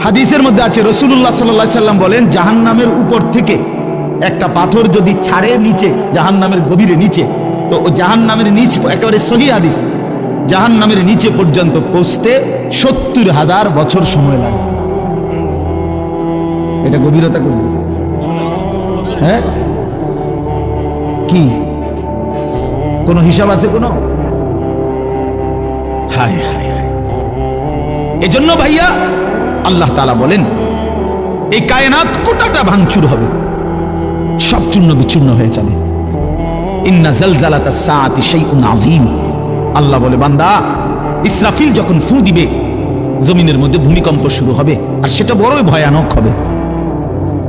হাদিসের মধ্যে আছে রাসূলুল্লাহ সাল্লাল্লাহু আলাইহি সাল্লাম বলেন, জাহান্নামের উপর থেকে একটা পাথর যদি ছাড়ে নিচে, জাহান্নামের গভীরে নিচে, তো ও জাহান্নামের নিচ, একেবারে সহিহ হাদিস, জাহান্নামের নিচে পর্যন্ত পৌঁছতে ৭০,০০০ বছর সময় লাগে। এটা গভীরতা করবে, হ্যাঁ? কি কোন হিসাব আছে কোন? হায় হায় হায়। এজন্য ভাইয়া আল্লাহ তাআলা বলেন, এই কায়নাত কোটাটা ভাঙচুর হবে, সব চূর্ণ বিচূর্ণ হয়ে যাবে। ইন্না জালজালাতাস সাআতি শাইউন আযীম। আল্লাহ বলে, বান্দা, ইসরাফিল যখন ফু দিবে, জমিনের মধ্যে ভূমিকম্প শুরু হবে, আর সেটা বড়ই ভয়ানক হবে।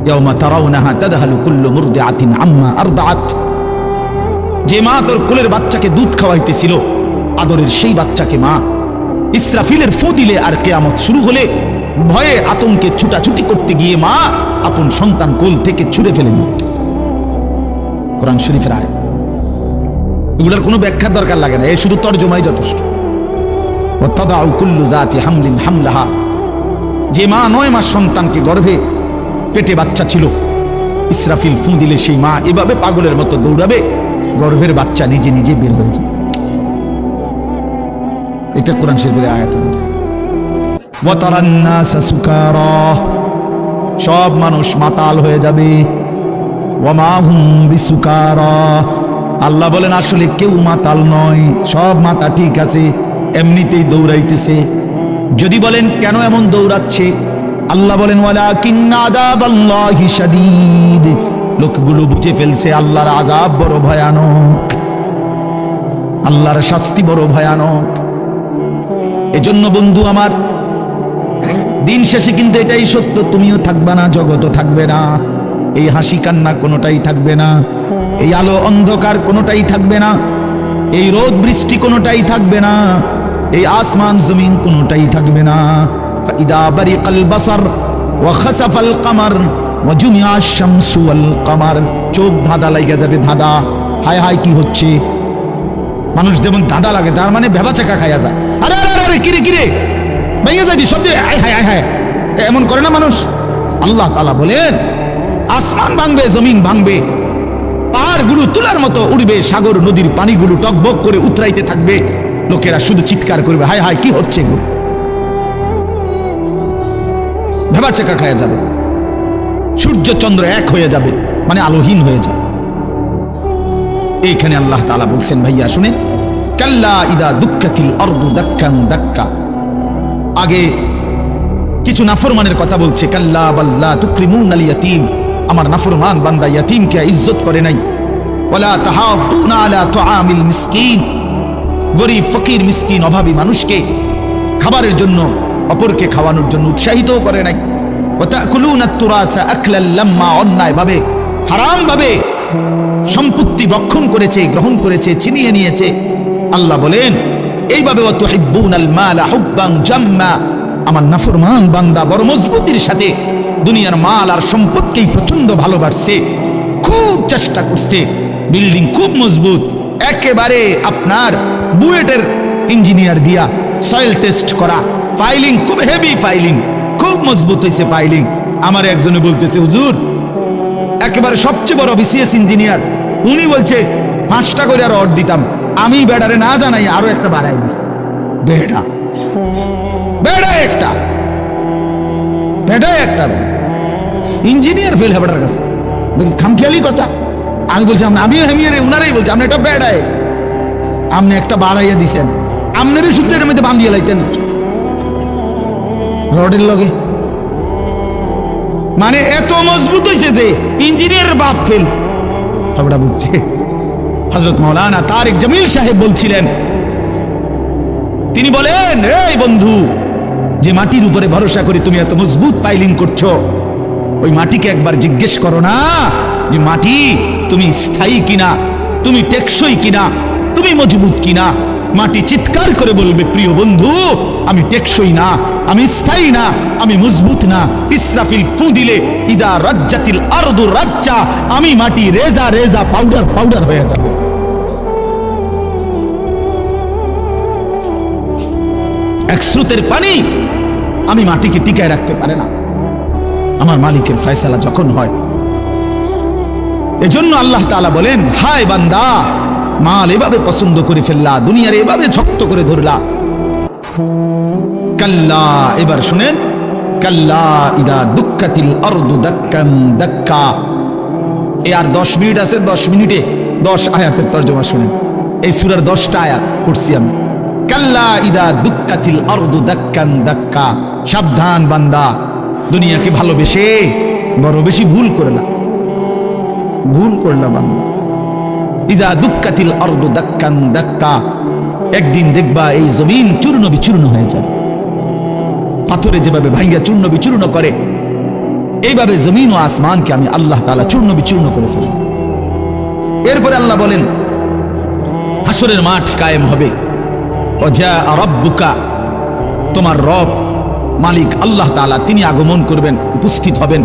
ইয়াউমা তারাউনাহা তাদহালু কুল্লু মুরদিআতিন আম্মা আরদাআত। যে মা তোর কোলের বাচ্চাকে দুধ খাওয়াইতেছিল, আদরের সেই বাচ্চাকে মা ইসরাফিলের ফু দিলে আর কিয়ামত শুরু হলে ভয়ে আতঙ্কে ছুটাছুটি করতে গিয়ে মা আপন সন্তান কোল থেকে ছুঁড়ে ফেলে দিল। কোরআন শরীফের আয়াত। এগুলোর কোনো ব্যাখ্যার দরকার লাগে না, এই শুধু তর্জমাই যথেষ্ট। ওয়াতাদাউ কুল্লু যাতি হামলিন হামলাহা। যে মা 9 মাস সন্তানকে গর্ভে, পেটে বাচ্চা ছিল, ইসরাফিল ফু দিলে সেই মা এভাবে পাগলের মতো দৌড়াবে, গর্ভের বাচ্চা নিজে নিজে বের হয়ে যাবে। এটা কোরআন শরীফের আয়াত। ওয়াতারান নাসা সুকারা। সব মানুষ মাতাল হয়ে যাবে। ওয়ামা হুম বিসুকারা। আল্লাহ বলেন, আসলে কেউ মাতাল নয়, সব মাথা ঠিক আছে, এমনিতেই দৌড়াইতেছে। যদি বলেন কেন এমন দৌড়াচ্ছে, আল্লাহ বলেন, ওয়ালাকিন্না আযাবাল্লাহি শাদীদ। লোকগুলো বুঝে ফেলছে আল্লাহর আযাব বড় ভয়ানক, আল্লাহর শাস্তি বড় ভয়ানক। এজন্য বন্ধু আমার, দিন শেষে কিন্তু এটাই সত্য, তুমিও থাকবে না, জগতও থাকবে না, এই হাসি কান্না কোনোটাই থাকবে না, এই আলো অন্ধকার কোনোটাই থাকবে না, এই রোদ বৃষ্টি কোনোটাই থাকবে না, এই আসমান জমিন কোনোটাই থাকবে না। ফাইদা বারিকাল বাসার ওয়া খাসাফাল কামার ওয়া জুমিআ শামসু ওয়াল কামার। চোখ ধাঁধা লাগা যাবে, ধাঁধা, হায় হায় কি হচ্ছে। মানুষ যেমন ধাঁধা লাগে, তার মানে ভেবাচাকা খাইয়া যায়। আরে আরে আরে কিরে কিরে ভেঙে যায় শব্দ, হায় হায় হায়, এমন করে না মানুষ। আল্লাহ তাআলা বলেন, আসমান ভাঙবে, জমিন ভাঙবে, পাহাড়গুলো তুলার মতো উড়বে, সাগর নদীর পানিগুলো টকবক করে উতরাইতে থাকবে, লোকেরা শুধু চিৎকার করবে, হায় হায় কি হচ্ছে। ভেবাচাকা খাইয়া যাবে, সূর্য চন্দ্র এক হয়ে যাবে, মানে আলোহীন হয়ে যাবে। এইখানে আল্লাহ তাআলা বলছেন, ভাইয়া শুনেন, কাল্লা ইদা দুক্কাতিল আরদু দাক্কান দাক্কা। আগে কিছু নাফরমানের কথা বলছে, কাল্লা বাল্লা তুকরিমুনাল ইয়াতীম। আমার নাফরমান বান্দা ইয়াতীমকে ইজ্জত করে নাই। ওয়ালা তাহাদুনা আলা তুআমিল মিসকিন। গরীব ফকির মিসকিন অভাবী মানুষকে খাবারের জন্য, অপরকে খাওয়ানোর জন্য উৎসাহিত করে নাই। ওয়া তাকুলুনাত তুরাসা আকলাল লাম্মা। অন্যায় ভাবে, হারাম ভাবে সম্পত্তি ভক্ষণ করেছে, গ্রহণ করেছে, ছিনিয়ে নিয়েছে। আল্লাহ বলেন, এইভাবে ওয়া তুহিব্বুনাল মালা হুব্বান জাম্মা। আমার নাফরমান বান্দা বড় মজবুতির সাথে দুনিয়ার মাল আর সম্পদকেই প্রচন্ড ভালোবাসছে, খুব চেষ্টা করছে, বিল্ডিং খুব মজবুত, একেবারে আপনার বুয়েটের ইঞ্জিনিয়ার দিয়া সয়েল টেস্ট করা, ফাইলিং খুব হেভি, ফাইলিং খুব মজবুত হয়েছে ফাইলিং। আমার একজনে বলতেছে, হুজুর একেবারে সবচেয়ে বড় বিসিএস ইঞ্জিনিয়ার, উনি বলছে 5টা করে আর অর্ড দিতাম, আমি বেড়ারে না জানাই আরো একটা বাড়াই দিছি। বেড়া বেড়া একটা, বেড়া একটা ইঞ্জিনিয়ার ফেল হেবাটার কাছে, খামখেয়ালি কথা। আমি বলছিলাম, আমিও হেমিয়ারে, উনারাই বলছে আপনি একটা বেড়ায়, আপনি একটা বাড়াইয়া দিছেন, আপনারই সূর্যের মধ্যে বান্ধিয়ে লাইতেন রডের লগে। মানে এত মজবুত হয়েছে যে ইঞ্জিনিয়ারের বাপ ফেল। আমরা বুঝছি। হযরত মাওলানা তারিক জামিল সাহেব বলছিলেন, তিনি বলেন, এই বন্ধু, যে মাটির উপরে ভরসা করে তুমি এত মজবুত ফাইলিং করছো, ওই মাটিকে একবার জিজ্ঞেস করো না যে মাটি তুমি স্থায়ী কিনা, তুমি টেকসই কিনা, তুমি মজবুত কিনা। মাটি চিৎকার করে বলবে, প্রিয় বন্ধু, আমি টেকসই না, আমি স্থায়ী না, আমি মজবুত না। ইসরাফিল ফু দিলে ইদা রাজ্জাতিল আরদু রাজ্জা, আমি মাটি রেজা রেজা, পাউডার পাউডার হয়ে যাব। এক স্রোতের পানি আমি মাটিকে টিকায় রাখতে পারে না, আমার মালিকের ফয়সালা যখন হয়। এজন্য আল্লাহ তাআলা বলেন, হায় বান্দা, মাল এভাবে পছন্দ করে ফেললা, দুনিয়ার এভাবে শক্ত করে ধরলা। কাল্লা, এবার শুনেন, কাল্লা ইদা দুক্কাতিল আরদু দাক্কান দাক্কা। এই আর 10 মিনিট আছে, 10 মিনিটে 10 আয়াতের তরজমা শুনেন। এই সূরার 10টা আয়াত পড়ছি আমি। কাল্লা ইদা দুক্কাতিল আরদু দাক্কান দাক্কা। সাবধান বান্দা, দুনিয়াকে ভালোবেসে বড় বেশি ভুল করলা, ভুল করলা বান্দা। ইদা দুক্কাতিল আরদু দাক্কান দাক্কা, একদিন দেখবা এই জমিন চূর্ণ বিচূর্ণ হয়ে যাবে। পাথরে যেভাবে ভাঙ্গা চূর্ণ বিচূর্ণ করে, এইভাবে জমিন ও আসমানকে আমি আল্লাহ তাআলা চূর্ণ বিচূর্ণ করে ফেলব। এরপরে আল্লাহ বলেন, হাসরের মাঠ কায়েম হবে। ওয়াজা রাব্বুকা, তোমার রব মালিক আল্লাহ তাআলা তিনি আগমন করবেন, উপস্থিত হবেন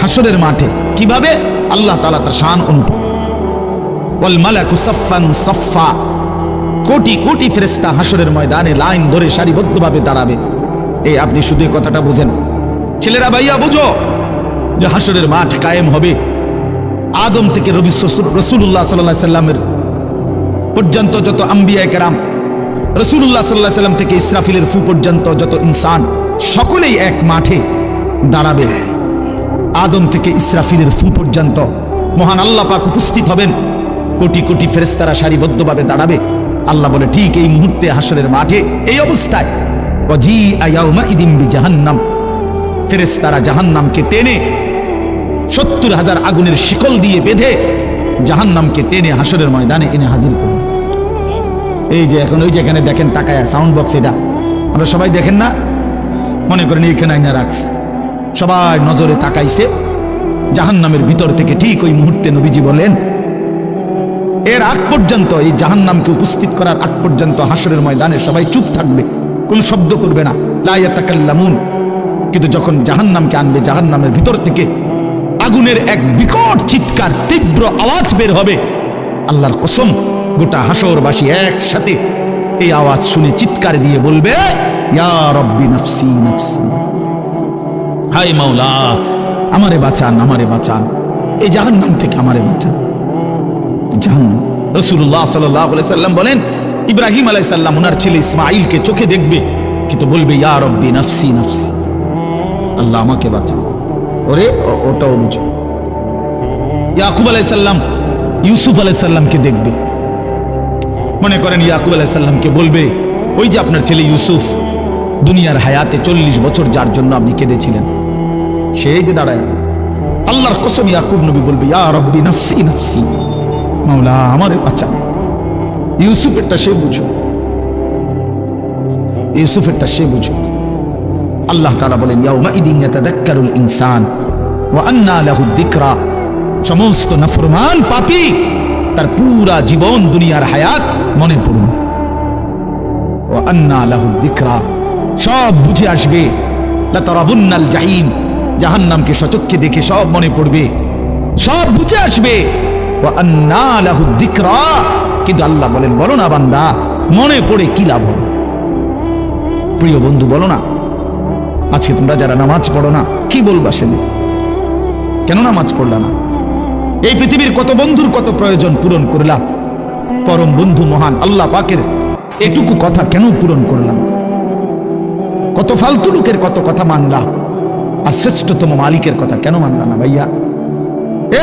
হাসরের মাঠে। কিভাবে? আল্লাহ তাআলা তার শান অনুভূত। ওয়াল মালাকু সাফফান সাফফা, কোটি কোটি ফেরেশতা হাসরের ময়দানে লাইন ধরে সারিবদ্ধভাবে দাঁড়াবে। এই আপনি শুধু এই কথাটা বুঝেন, ছেলেরা ভাইয়া বুঝো যে হাসরের মাঠ কায়েম হবে। আদম থেকে রাসূলুল্লাহ সাল্লাল্লাহু আলাইহি সাল্লামের পর্যন্ত যত আম্বিয়া কেরাম, রাসূলুল্লাহ সাল্লাল্লাহু আলাইহি সাল্লাম থেকে ইসরাফিলের ফু পর্যন্ত যত ইনসান, সকলেই এক মাঠে দাঁড়াবে। আদম থেকে ইসরাফিলের ফু পর্যন্ত মহান আল্লাহ পাক উপস্থিত হবেন, কোটি কোটি ফেরেশতারা সারিবদ্ধভাবে দাঁড়াবে। আল্লাহ বলে, ঠিক এই মুহূর্তে হাসরের মাঠে এই অবস্থায় ওয়াজিআ ইয়াউমাইদিন বিজাহান্নাম, ফেরেশতারা জাহান্নামকে টেনে 70,000 আগুনের শিকল দিয়ে বেঁধে জাহান্নামকে টেনে হাসরের ময়দানে এনে হাজির করবে। এই যে এখন ওই যেখানে দেখেন তাকায়া সাউন্ড বক্স, এটা আমরা সবাই দেখেন না, মনে করেন এইখানে আইনা রাখছে, সবাই নজরে তাকাইছে জাহান্নামের ভিতর থেকে। ঠিক ওই মুহূর্তে নবীজি বলেন, এর আগ পর্যন্ত, এই জাহান্নামকে উপস্থিত করার আগ পর্যন্ত হাসরের ময়দানে সবাই চুপ থাকবে, কোন শব্দ করবে না, লা ইয়াতাকাল্লামুন। কিন্তু যখন জাহান্নামকে আনবে, জাহান্নামের ভিতর থেকে আগুনের এক বিকট চিৎকার, তীব্র আওয়াজ বের হবে। আল্লাহর কসম, গোটা হাসরবাসী একসাথে এই আওয়াজ শুনে চিৎকার দিয়ে বলবে, ইয়া রব্বি নাফসি নাফসি, হায় মাওলা আমারে বাঁচান, আমারে বাঁচান, এই জাহান্নাম থেকে আমারে বাঁচান। জাহান্নাম, রাসূলুল্লাহ সাল্লাল্লাহু আলাইহি সাল্লাম বলেন, ইব্রাহিম আলাইহিস সালাম ওনার ছেলে ইসমাঈলকে চোখে দেখবে, কিন্তু বলবে ইয়া রব্বি নাফসি নাফসি, আল্লাহ আমাকে বাঁচান। ওরে ওটাও বুঝো। ইয়াকুব আলাইহিস সালাম ইউসুফ আলাইহিস সালামকে দেখবে, মনে করেন ইয়াকুব আলাইহিস সালামকে বলবে, ওই যে আপনার ছেলে ইউসুফ দুনিয়ার হায়াতে 40 বছর যার জন্য আপনি কেঁদেছিলেন, সেই যে দাঁড়ায়। আল্লাহর কসম, ইয়াকুব নবী বলবে, ইয়া রব্বি নাফসি নাফসি, মাওলা আমারে বাঁচান। ইউসুফেরটা সে বুঝো, ইউসুফেরটা সে বুঝো। আল্লাহ তাআলা বলেন, ইয়াউমাইদিন ইয়াতাযাক্কারুল ইনসান ওয়া আন্না লাহুদ যিকরা, সমস্ত নাফরমান পাপী তার পুরা জীবন দুনিয়ার হায়াত মনে পড়বে। ওয়া আন্না লাহুদ যিকরা, সব বুঝে আসবে। লাতারাবুন্নাল জাহিম, জাহান্নামকে সচক্ষে দেখে সব মনে পড়বে, সব বুঝে আসবে। ওয়া আন্না লাহুদ যিকরা, কিন্তু আল্লাহ বলেন, বলো না বান্দা, মনে পড়ে কি লাভ হবে? প্রিয় বন্ধু, বলো না, আজকে তোমরা যারা নামাজ পড়ো না, কি বলবা সেদিন? কেন নামাজ পড়লা না? এই পৃথিবীর কত বন্ধুর কত প্রয়োজন পূরণ করলা, পরম বন্ধু মহান আল্লাহ পাকের এটুকু কথা কেন পূরণ করলা না? কত ফালতু লোকের কত কথা মানলা, আর শ্রেষ্ঠতম মালিকের কথা কেন মানলা না? ভাইয়া,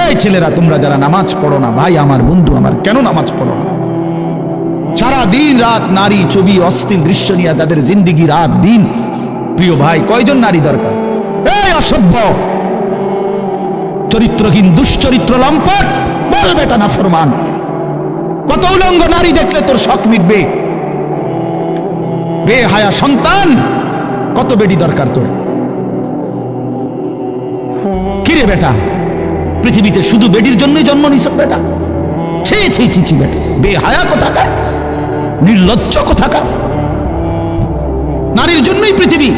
এই ছেলেরা, তোমরা যারা নামাজ পড়ো না, ভাই আমার, বন্ধু আমার, কেন নামাজ পড়ো না? সারা দিন রাত নারী ছবি অশ্লীল দৃশ্য নিয়ে যাদের জিন্দিগি রাত দিন, প্রিয় ভাই, কয়জন নারী দরকার? এই অসভ্য, চরিত্রহীন, দুশ্চরিত্র, লম্পট, বল বেটা নাফরমান, কত উলঙ্গ নারী দেখলে তোর শখ মিটবে? বেহায়া সন্তান, কত বেডি দরকার তোর? কিরে বেটা, পৃথিবীতে শুধু বেডির জন্যই জন্ম নিছ বেটা? ছি ছি ছি ছি বেটা, বেহায়া কোথাকার, নির্লজ্জ কোথাকার। নারীর জন্যই পৃথিবী,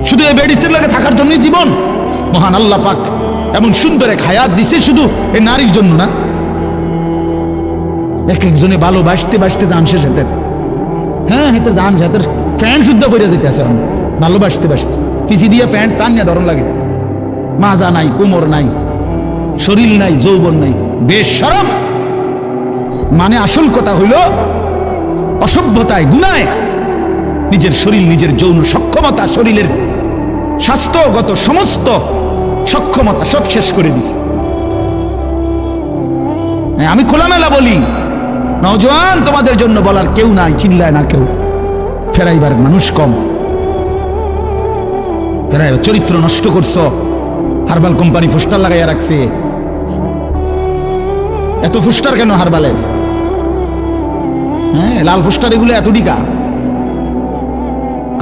শুধু এই বেডিতে লাগে থাকার জন্যই জীবন। মহান আল্লাহ পাক এমন সুন্দর এক হায়াত দিছে শুধু এই নারীর জন্য না। এক একজনে ভালোবাসতে বাসতে জান শেষ হাতের, হ্যাঁ হেতে জান হাতের প্যান্ট শুদ্ধ পরে যেতেছে ভালোবাসতে বাসতে, পিছি দিয়ে প্যান্ট টানিয়া ধরন লাগে, মাজা নাই, কোমর নাই, শরীর নাই, যৌবন নাই, বেশ শরম। মানে আসল কথা হইল অসভ্যতায়, গুনায় নিজের শরীর, নিজের যৌন সক্ষমতা, শরীরের স্বাস্থ্যগত সমস্ত সক্ষমতা সব শেষ করে দিছে। আমি খোলামেলা বলি, নওজোয়ান তোমাদের জন্য বলার কেউ নাই, চিল্লায় না কেউ, ফেরাইবার মানুষ কম। ফেরাইবার চরিত্র নষ্ট করছো, হারবাল কোম্পানি পোস্টার লাগাইয়া রাখছে। এত পোস্টার কেন হারবালের? হ্যাঁ, লাল পোস্টার এগুলো এত ডিকা।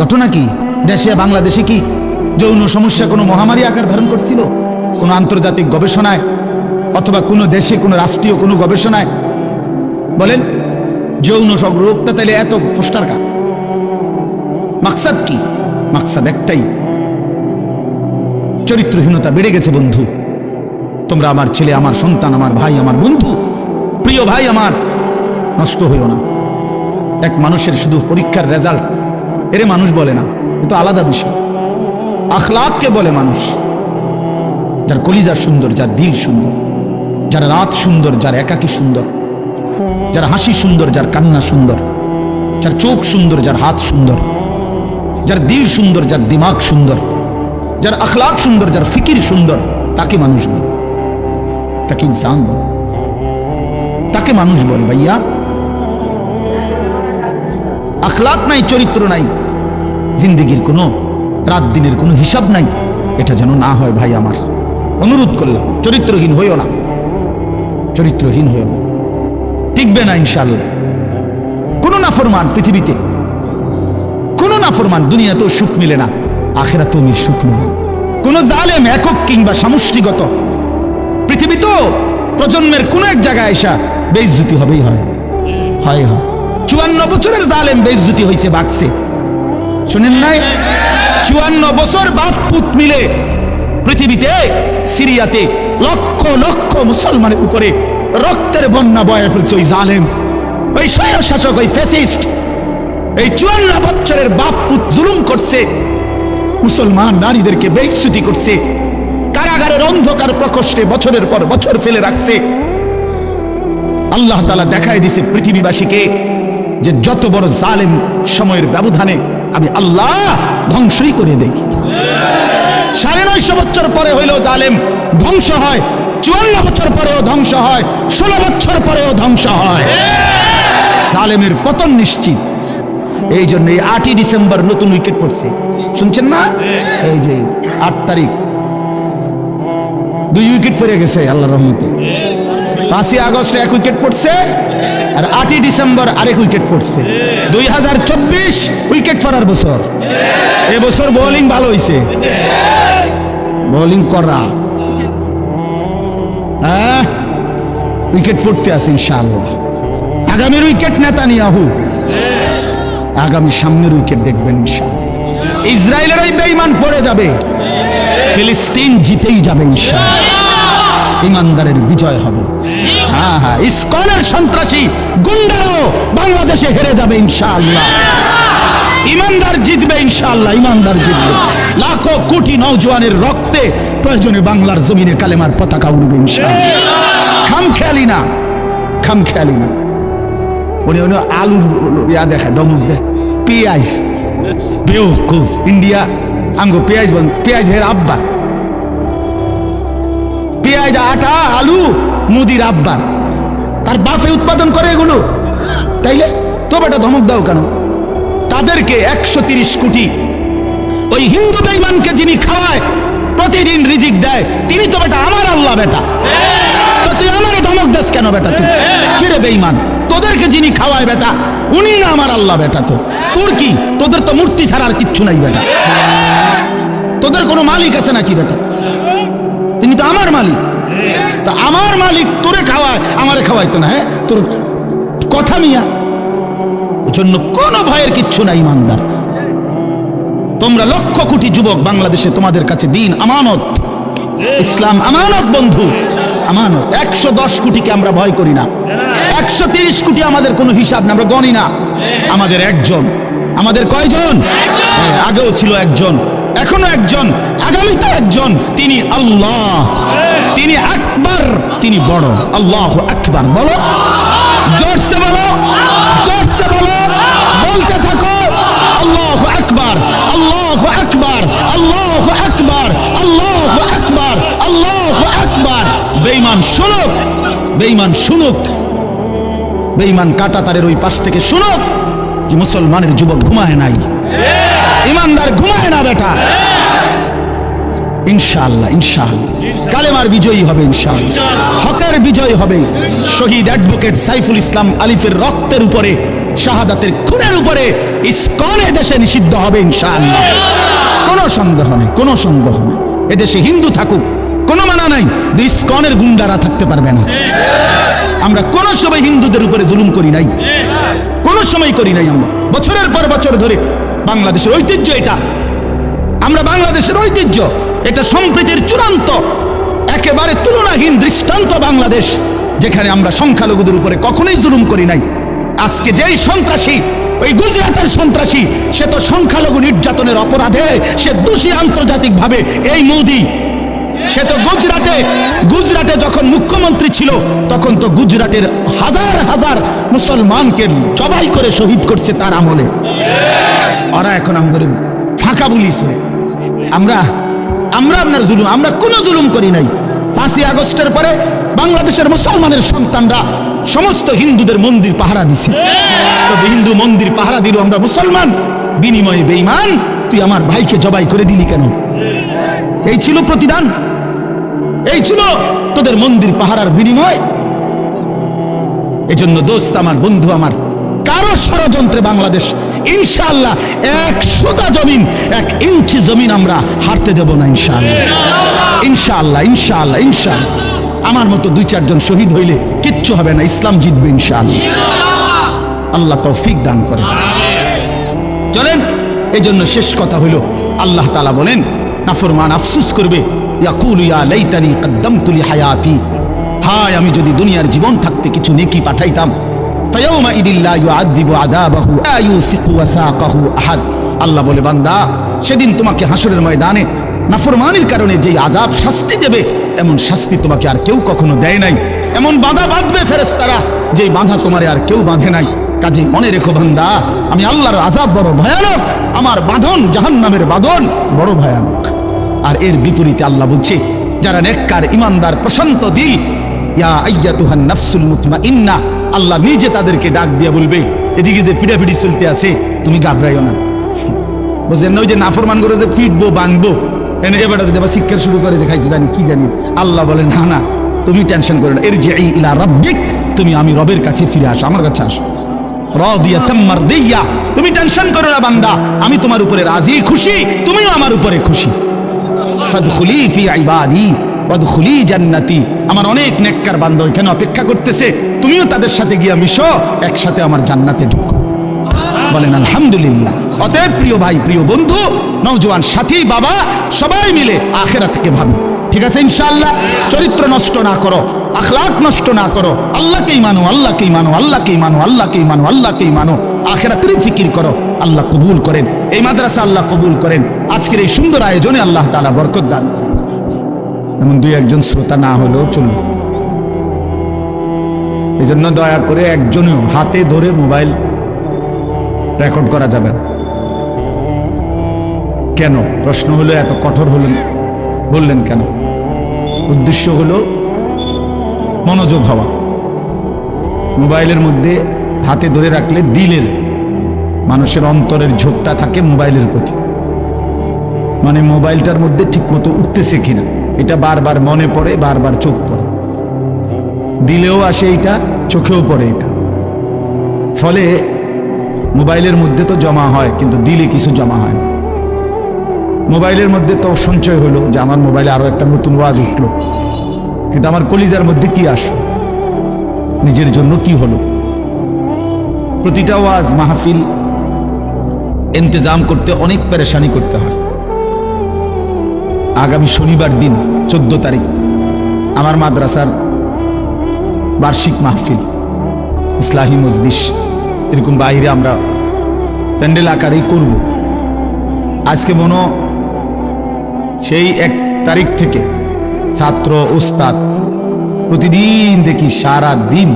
ঘটনা কি? দেশে বাংলাদেশে কি যৌন সমস্যা কোনো মহামারী আকার ধারণ করছিল? কোনো আন্তর্জাতিক গবেষণায় অথবা কোনো দেশে কোনো রাষ্ট্রীয় কোনো গবেষণায় বলেন যৌন রোগটা তাহলে এত পোস্টার কা? মাকসাদ কি? মাকসাদ একটাই, চরিত্রহীনতা বেড়ে গেছে বন্ধু। তোমরা আমার ছেলে, আমার সন্তান, আমার ভাই, আমার বন্ধু, প্রিয় ভাই আমার, নষ্ট হইও না। এক মানুষের শুধু পরীক্ষার রেজাল্ট এরে মানুষ বলে না, এ তো আলাদা বিষয়। আখলাককে বলে মানুষ। যার কলিজা সুন্দর, যার দিল সুন্দর, যার রাত সুন্দর, যার একাকী সুন্দর, যার হাসি সুন্দর, যার কান্না সুন্দর, যার চোখ সুন্দর, যার হাত সুন্দর, যার দিল সুন্দর, যার দিমাগ সুন্দর, যার আখলাক সুন্দর, যার ফিকির সুন্দর, তাকে মানুষ বলে, তাকে ইনসান বলে, তাকে মানুষ বলে। ভাইয়া, আখলাক নাই, চরিত্র নাই, জিন্দেগির কোনো রাত দিনের কোনো হিসাব নাই, এটা যেন না হয় ভাই আমার। অনুরোধ করলাম, চরিত্রহীন হইও না, চরিত্রহীন হইও না, টিকবে না ইনশাআল্লাহ। কোনো নাফরমান পৃথিবীতে, কোনো নাফরমান দুনিয়াতেও সুখ মিলে না, আখিরাতেও সুখ মিলে না। কোন জালেম একক কিংবা সমষ্টিগত পৃথিবীতেও প্রজন্মের কোন এক জায়গায় এসা বেইজ্জতি হবেই হয়। 54 বছরের জালেম বেইজ্জতি হয়েছে বাকসে, শুনেন নাই? 54 বছর বাপ পুত মিলে পৃথিবীতে সিরিয়াতে লক্ষ লক্ষ মুসলমানের উপরে রক্তের বন্যা বয়ে ফেলছে ওই জালেম, ওই স্বৈরশাসক, ওই ফ্যাসিস্ট। এই 54 বছরের বাপ পুত জুলুম করছে, মুসলমান নারীদেরকে বেইজ্জতি করছে, কারাগারের অন্ধকার প্রকোষ্ঠে বছরের পর বছর ফেলে রাখছে। আল্লাহ তাআলা দেখায় দিছে পৃথিবীবাসীকে যে যত বড় জালেম সময়ের ব্যবধানে আমি আল্লাহ ধ্বংসই করে দেই। 950 বছর পরে হইলেও জালেম ধ্বংস হয়, 54 বছর পরেও ধ্বংস হয়, 16 বছর পরেও ধ্বংস হয়। জালেমের পতন নিশ্চিত। এই জন্য 8ই ডিসেম্বর নতুন উইকেট পড়ছে, শুনছেন না? এই যে 8 তারিখ 2 উইকেট পড়ে গেছে আল্লাহর রহমতে। 5ই আগস্ট 1 উইকেট পড়ছে, আর 8ই ডিসেম্বর আরেক উইকেট পড়ছে। 2024 উইকেট পড়ার বছর। এবছর বোলিং ভালো হয়েছে, বোলিং করা, হ্যাঁ, উইকেট পড়তে আছে ইনশাআল্লাহ। আগামীর উইকেট নেতানিয়াহু, আগামী সামনের উইকেট দেখবেন ইনশাআল্লাহ। ইসরায়েলের ওই বেঈমান পড়ে যাবে, ফিলিস্তিন জিতেই যাবে ইনশাআল্লাহ। ইমানদারের বিজয় হবে। হ্যাঁ হ্যাঁ, ইসকনের সন্ত্রাসী গুন্ডারাও বাংলাদেশে হেরে যাবে ইনশাআল্লাহ। ইমানদার জিতবে ইনশাআল্লাহ, ইমানদার জিতবে। লাখো কোটি নওজোয়ানের রক্তে প্রয়োজনে বাংলার জমিনে কালেমার পতাকা উড়বে ইনশাআল্লাহ। খামখেয়ালি না, খামখেয়ালি না। উনি আলুর ইয়া দেখায়, দমক দেয়, পেঁয়াজ, বেওকুফ। ইন্ডিয়া আঙ্গো পেঁয়াজ বন্ধ, পেঁয়াজ হের আব্বা, পেঁয়াজ, আটা, আলু মুদির আব্বার, তার বাপে উৎপাদন করে এগুলো, তাইলে তো বেটা ধমক দাও কেন? তাদেরকে 130 কোটি ওই হিন্দু বেঈমানকে যিনি খাওয়ায়, প্রতিদিন রিজিক দেয়, তিনি তো বেটা আমার আল্লাহ বেটা। তো তুই আমারে ধমক দাস কেন বেটা? তুই কি রে বেঈমান? তোদেরকে যিনি খাওয়ায় বেটা, উনি না আমার আল্লাহ বেটা। তো তোর কি? তোদের তো মূর্তি ছাড়া আর কিচ্ছু নাই বেটা। তোদের কোনো মালিক আছে নাকি বেটা? তিনি তো আমার মালিক। তা আমার মালিক তোরে খাওয়ায়, আমারে খাওয়াইতো না? হ্যাঁ, তোর কথা মিয়া। জন্য কোনো ভয়ের কিচ্ছু নাই ইমানদার। তোমরা লক্ষ কোটি যুবক বাংলাদেশে, তোমাদের কাছে দিন আমানত, ইসলাম আমানত বন্ধু, আমানত। 110 কোটিকে আমরা ভয় করি না, 130 কোটি আমাদের কোনো হিসাব না, আমরা গণি না। আমাদের একজন আমাদের কয়জন? আগেও ছিল একজন, এখনো একজন, আগামীতে একজন। তিনি আল্লাহ, তিনি আকবার, তিনি বড়। আল্লাহু আকবার বলো, জোরসে বলো, জোরসে বলো, বলতে থাকো আল্লাহু আকবার, আল্লাহু আকবার, আল্লাহু আকবার, আল্লাহু আকবার, আল্লাহু আকবার। বেঈমান শুনুক, বেঈমান শুনুক, বেঈমান কাঁটাতারের ওই পাশ থেকে শুনুক যে মুসলমানের যুবক ঘুমায় নাই, ইমানদার ঘুমায় না বেটা। ইনশাআল্লাহ, ইনশাআল্লাহ কালেমার বিজয়ী হবে, ইনশাআল্লাহ হকের বিজয় হবে। শহীদ অ্যাডভোকেট সাইফুল ইসলাম আলিফের রক্তের উপরে, শাহাদাতের খুনের উপরে ইসকনে দেশে নিষিদ্ধ হবে ইনশাআল্লাহ। কোনো সন্দেহ নেই, কোনো সন্দেহ নেই। এদেশে হিন্দু থাকুক, কোনো মানা নাই, ইসকনের গুন্ডারা থাকতে পারবে না। আমরা কোন সময় হিন্দুদের উপরে জুলুম করি নাই, কোন সময় করি নাই। আমরা বছরের পর বছর ধরে বাংলাদেশের ঐতিহ্য এটা, আমরা বাংলাদেশের ঐতিহ্য, এটা সম্প্রীতির চূড়ান্ত একেবারে তুলনাহীন দৃষ্টান্ত বাংলাদেশ, যেখানে আমরা সংখ্যালঘুদের উপরে কখনোই জুলুম করি নাই। আজকে যেই সন্ত্রাসী, ওই গুজরাটের সন্ত্রাসী, সে তো সংখ্যালঘু নির্যাতনের অপরাধে সে দোষী আন্তর্জাতিকভাবে। এই মোদি, সে তো গুজরাটে যখন মুখ্যমন্ত্রী ছিল তখন তো গুজরাটের হাজার হাজার মুসলমানকে জবাই করে শহীদ করছে তার আমলে। ওরা এখন আমাদের ফাঁকা বলিস, আমরা আপনার জুলুম, আমরা কোনো জুলুম করি নাই। 5ই আগস্টের পরে বাংলাদেশের মুসলমানের সন্তানরা সমস্ত হিন্দুদের মন্দির পাহারা দিছে। তবে হিন্দু মন্দির পাহারা দিল আমরা মুসলমান, বিনিময়ে বেঈমান তুই আমার ভাইকে জবাই করে দিলি কেন? এই ছিল প্রতিদান, এই ছিল তোদের মন্দির পাহারার বিনিময়। এজন্য দোস্ত আমার, বন্ধু আমার, কারো ষড়যন্ত্রে বাংলাদেশ ইনশাআল্লাহ 1 সুতা জমিন, 1 ইঞ্চি জমিন আমরা হারতে দেব না ইনশাআল্লাহ, ইনশাআল্লাহ, ইনশাআল্লাহ, ইনশাআল্লাহ। আমার মতো 2-4 জন শহীদ হইলে কিচ্ছু হবে না, ইসলাম জিতবে ইনশাআল্লাহ। আল্লাহ তৌফিক দান করেন। চলেন, এজন্য শেষ কথা হইল, আল্লাহ তাআলা বলেন নাফরমান আফসোস করবে, ইয়াকুলু ইয়া লাইতানি কদ্দামতু লিহায়াতি, হায় আমি যদি দুনিয়ার জীবন থাকতে কিছু নেকি পাঠাইতাম। ফায়াউমা ইদিল লা ইউআযিবু আযাবাহু লা ইউসিকু ওয়াসাকাহু আহাদ। আল্লাহ বলে, বান্দা সেদিন তোমাকে হাসরের ময়দানে নাফরমানির কারণে যেই আযাব শাস্তি দেবে, এমন শাস্তি তোমাকে আর কেউ কখনো দেয় নাই। এমন বাঁধা বাঁধবে ফেরেশতারা, যেই বাঁধা তোমারে আর কেউ বাঁধে নাই। কাজে মনে রেখো বান্দা, আমি আল্লাহর আযাব বড় ভয়ানক, আমার বাঁধন জাহান্নামের বাঁধন বড় ভয়ানক। আর এর বিপরীতে আল্লাহ বলছে, যারা নেককার, ইমানদার, প্রশান্ত দিল, ইয়া আইয়াতুহান নাফসুল মুতমাইন্না, আল্লাহ নিজে তাদেরকে ডাক দিয়ে বলবে, এদিকে যে ফিডাফিডি চলতে আছে তুমি ঘাবড়াইও না। বুঝলেন না, ওই যে নাফরমান করে যে ফিটবো ভাঙবো, এনে এবারে যদি আবার শিক্ষা শুরু করে যে খাইছে জানি কি জানি, আল্লাহ বলে না না, তুমি টেনশন করো না, ইরজিই ইলা রাব্বিক, তুমি আমি রবের কাছে ফিরে আসো, আমার কাছে আসো। রাদিয়াতাম মারদিয়া, তুমি টেনশন করো না বান্দা, আমি তোমার উপরে রাজি, খুশি, তুমিও আমার উপরে খুশি। ফাদখুলি ফি ইবাদি ওয়াদখুলি জান্নাতি, আমার অনেক নেককার বান্দা এখানে অপেক্ষা করতেছে, তুমিও তাদের সাথে গিয়া মিশো, একসাথে আমার জান্নাতে ঢুকো। বলেন আলহামদুলিল্লাহ। অতএব প্রিয় ভাই, প্রিয় বন্ধু, নওজোয়ান সাথী, বাবা, সবাই মিলে আখিরাতকে ভাবি, ঠিক আছে ইনশাআল্লাহ। চরিত্র নষ্ট না করো, আখলাক নষ্ট না করো, আল্লাহকেই মানো, আল্লাহকেই মানো, আল্লাহকেই মানো, আল্লাহকেই মানো, আল্লাহকেই মানো, আখিরাতের ফিকির করো। আল্লাহ কবুল করেন এই মাদ্রাসা, আল্লাহ কবুল করেন আজকের এই সুন্দর আয়োজনে, আল্লাহ তাআলা বরকত দান। এমন 2-1 জন শ্রোতা না হলেও চলবে, এই জন্য দয়া করে একজনেও হাতে ধরে মোবাইল রেকর্ড করা যাবে না। কেন? প্রশ্ন হলো এত কঠোর হলেন, বললেন কেন? উদ্দেশ্য হলো মনোযোগ হওয়া। মোবাইলের মধ্যে হাতে ধরে রাখলে দিলের, মানুষের অন্তরের ঝোঁকটা থাকে মোবাইলের প্রতি, মানে মোবাইলটার মধ্যে ঠিক মতো উঠতেছে কিনা এটা বারবার মনে পড়ে, বারবার চোখ পড়ে, দিলেও আসে এটা, চোখেও পড়ে এটা। ফলে মোবাইলের মধ্যে তো জমা হয়, কিন্তু দিলে কিছু জমা হয় না। মোবাইলের মধ্যে তো সঞ্চয় হলো যে আমার মোবাইলে আরো একটা নতুন ওয়াজ উঠলো, কিন্তু আমার কলিজার মধ্যে কি আসলো, নিজের জন্য কি হলো? প্রতিটা ওয়াজ মাহফিল ইন্তজাম করতে অনেক পেরেশানি করতে হয়। আগামী শনিবার দিন 14 তারিখ আমার মাদ্রাসার বার্ষিক মাহফিল, ইসলাহি মজলিস, এরকম বাইরে আমরা প্যান্ডেল আকারেই করব। আজকে মনে সেই 1 তারিখ থেকে ছাত্র ওস্তাদ প্রতিদিন দেখি সারা দিন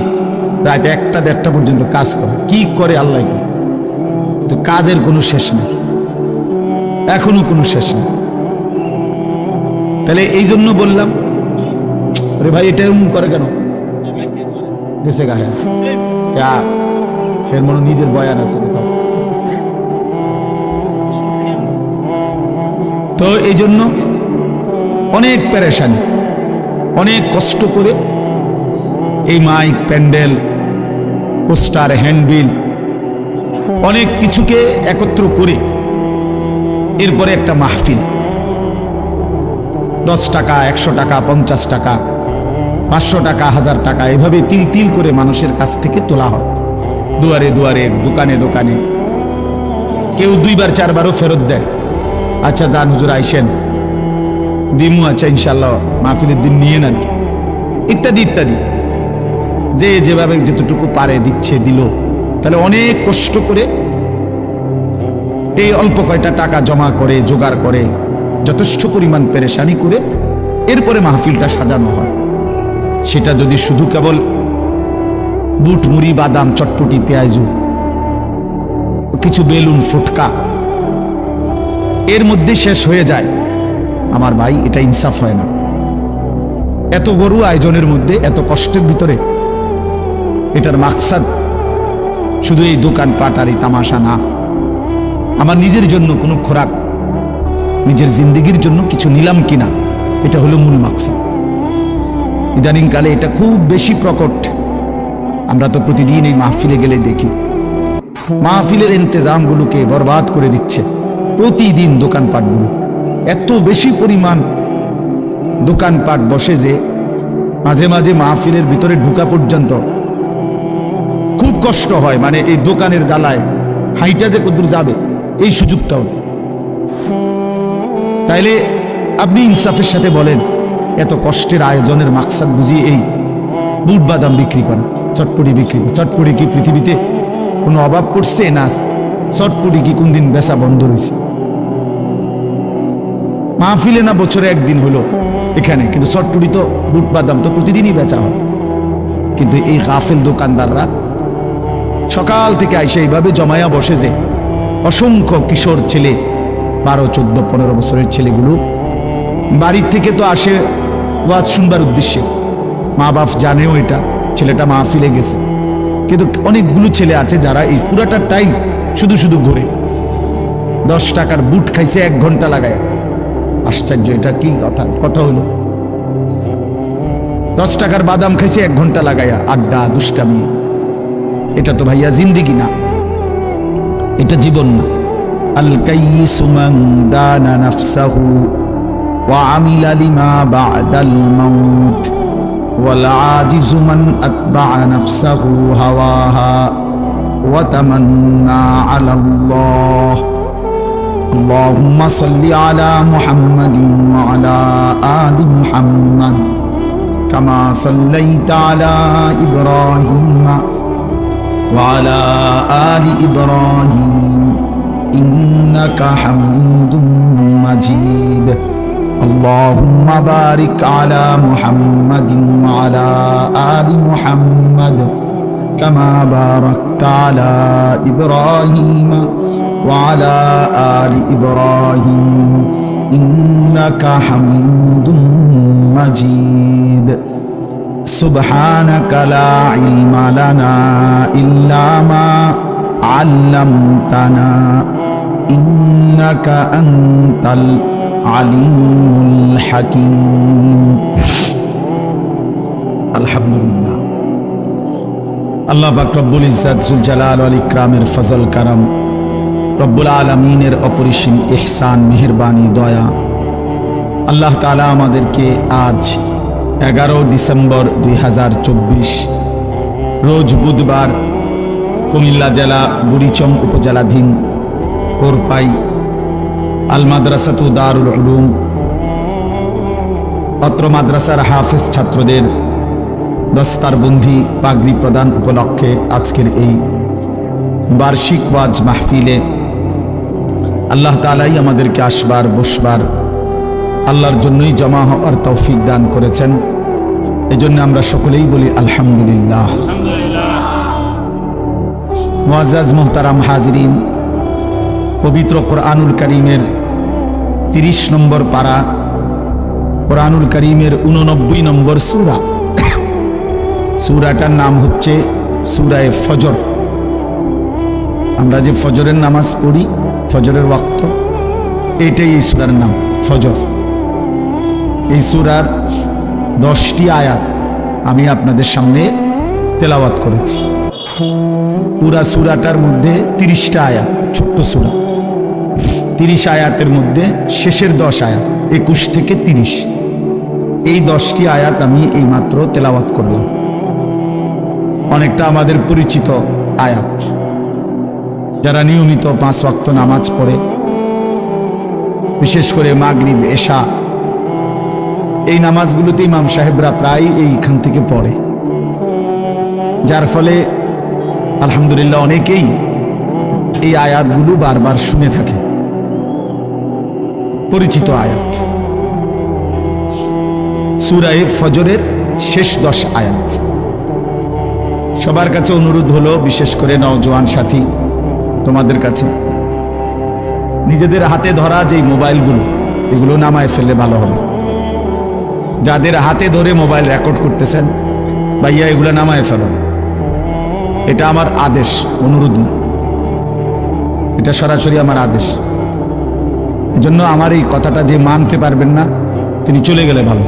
রাত 1টা-1:30 পর্যন্ত কাজ করে। কি করে আল্লাহ, তো কাজের কোনো শেষ নেই, এখনো কোনো শেষ নেই। তাহলে এই জন্য বললাম, আরে ভাই এটা এরকম করে কেন গেছে গায়ে, এর মনে নিজের বয়ান আছে কোথাও। তো এই জন্য অনেক পেরেশানি, অনেক কষ্ট করে এই মাইক, প্যান্ডেল, পোস্টার, হ্যান্ডবিল অনেক কিছুকে একত্র করে এরপরে একটা মাহফিল 10 টাকা, 100 টাকা, 50 টাকা, 500 টাকা, 1000 টাকা এভাবে তিল তিল করে মানুষের কাছ থেকে তোলা হয়। দুয়ারে দুয়ারে, দোকানে দোকানে, কেউ 2বার 4বারও ফেরত দেয়। আচ্ছা যান হুজুর আইসেন, দিমু, আচ্ছা ইনশাল্লাহ মাহফিলের দিন নিয়ে নেন, ইত্যাদি ইত্যাদি। যে যেভাবে যতটুকু পারে দিচ্ছে, দিল। তাহলে অনেক কষ্ট করে এই অল্প কয়টা টাকা জমা করে, জোগাড় করে, যথেষ্ট পরিমাণ পেরেশানি করে এরপরে মাহফিলটা সাজানো হয়। সেটা যদি শুধু কেবল বুট, মুড়ি, বাদাম, চটপটি, পেঁয়াজু, কিছু বেলুন, ফুটকা এর মধ্যে শেষ হয়ে যায়, আমার ভাই এটা ইনসাফ হয় না। এত বড় আয়োজনের মধ্যে এত কষ্টের ভিতরে এটার মাকসাদ শুধু এই দোকানপাট আর এই তামাশা না। আমার নিজের জন্য কোনো খোরাক, নিজের জিন্দেগির জন্য কিছু নিলাম কিনা, এটা হলো মূল মাকসাদ। ইদানিংকালে এটা খুব বেশি প্রকট। আমরা তো প্রতিদিন এই মাহফিলে গেলে দেখি মাহফিলের ইন্তজামগুলোকে বরবাদ করে দিচ্ছে প্রতিদিন দোকানপাটগুলো। এত বেশি পরিমাণ দোকানপাট বসে যে মাঝে মাঝে মাহফিলের ভিতরে ঢুকা পর্যন্ত খুব কষ্ট হয়। মানে এই দোকানের জ্বালায় হাইটা যে কদ্দূর যাবে এই সুযোগটাও। তাইলে আপনি ইনসাফের সাথে বলেন, এত কষ্টের আয়োজনের মাকসাদ বুঝিয়ে এই বুট বাদাম বিক্রি করা, চটপটি বিক্রি করা। চটপটি কি পৃথিবীতে কোনো অভাব পড়ছে? না। চটপটি কি কোন দিন বেচা বন্ধ হয়েছে? মাহফিলে না বছরে একদিন হলো এখানে, কিন্তু চটপটি তো, বুট বাদাম তো প্রতিদিনই বেচা হয়। কিন্তু এই গাফেল দোকানদাররা সকাল থেকে আইসা এইভাবে জমায়া বসে যে অসংখ্য কিশোর ছেলে, 12, 14, 15 বছরের ছেলেগুলো বাড়ির থেকে তো আসে ওয়াজ শুনবার উদ্দেশ্যে। মা বাপ জানেও এটা ছেলেটা মাহফিলে গেছে, কিন্তু অনেকগুলো ছেলে আছে যারা এই পুরাটা টাইম শুধু শুধু ঘুরে। 10 টাকার বুট খাইছে 1 ঘন্টা লাগায়। আশ্চর্য, এটা কি কথা হলো? 10 টাকার বাদাম খাইছে 1 ঘন্টা লাগায়া, আড্ডা, দুষ্টামি। এটা তো ভাইয়া জিন্দেগি না, এটা জীবন না। আল কাইয়িসু মান দানা নাফসাহু ওয়া আমিলা লিমা বা'দাল মাউত ওয়াল আজিজু মান আতবা'a নাফসাহু হাওয়াহা ওয়া তামান্না আলা আল্লাহ। আল্লাহুম্মা সাল্লি আলা মুহাম্মাদিন ওয়া আলা আলি মুহাম্মাদ কামা সাল্লাইতা আলা ইব্রাহিম وعلى آل إبراهيم إنك حميد مجيد. اللهم بارك على محمد وعلى آل محمد كما باركت على إبراهيم وعلى آل إبراهيم إنك حميد مجيد. سبحانك لا علم لنا إلا ما علمتنا إنك أنت العليم الحكيم. الحمد لله. আল্লাহ পাক রব্বুল ইজ্জাত জুল জালাল ওয়াল ইকরামের ফজল কারাম, রব্বুল আলামিনের অপরিসীম ইহসান, মেহেরবানি, দয়া। আল্লাহ তাআলা আমাদেরকে আজ 11 ডিসেম্বর 2024 রোজ বুধবার কুমিল্লা জেলা বুড়িচং উপজেলাধীন কোরপাই আল মাদ্রাসাতু দারুল উলুম অত্র মাদ্রাসার হাফেজ ছাত্রদের দস্তারবন্দি পাগড়ি প্রদান উপলক্ষে আজকের এই বার্ষিক ওয়াজ মাহফিলে আল্লাহ তাআলাই আমাদেরকে আসবার বসবার আল্লাহর জন্যই জমা হওয়ার তৌফিক দান করেছেন। এজন্য আমরা সকলেই বলি আলহামদুলিল্লাহ। মুআজ্জাজ মুহতারাম হাজিরিন, পবিত্র কোরআনুল কারীমের 30 নম্বর পারা, কোরআনুল কারীমের 89 নম্বর সূরা। সূরাটার নাম হচ্ছে সূরায়ে ফজর। আমরা যে ফজরের নামাজ পড়ি, ফজরের ওয়াক্ত, এটাই এই সূরার নাম ফজর। এই সূরার 10টি আয়াত আমি আপনাদের সামনে তেলাওয়াত করেছি। পুরা সূরাটার মধ্যে 30টা আয়াত, ছোট্ট সূরা। 30 আয়াতের মধ্যে শেষের 10 আয়াত 21 থেকে 30, এই 10টি আয়াত আমি এই মাত্র তেলাওয়াত করলাম। অনেকটা আমাদের পরিচিত আয়াত। যারা নিয়মিত 5 ওয়াক্ত নামাজ পড়ে, বিশেষ করে মাগরিব, এশা, এই নামাজগুলোতে ইমাম সাহেবরা প্রায় এইখান থেকে পড়ে, যার ফলে আলহামদুলিল্লাহ অনেকেই এই আয়াতগুলো বারবার শুনে থাকে। পরিচিত আয়াত সূরায়ে ফজরের শেষ 10 আয়াত। সবার কাছে অনুরোধ হলো, বিশেষ করে নওজোয়ান সাথী, তোমাদের কাছে নিজেদের হাতে ধরা যেই মোবাইলগুলো, এগুলো নামায় ফেললে ভালো হবে। যাদের হাতে ধরে মোবাইল রেকর্ড করতেছেন, ভাইয়া এগুলো নামায় ফেলো। এটা আমার আদেশ, অনুরোধ না, এটা সরাসরি আমার আদেশ। এজন্য আমার এই কথাটা যে মানতে পারবেন না, তিনি চলে গেলে ভালো।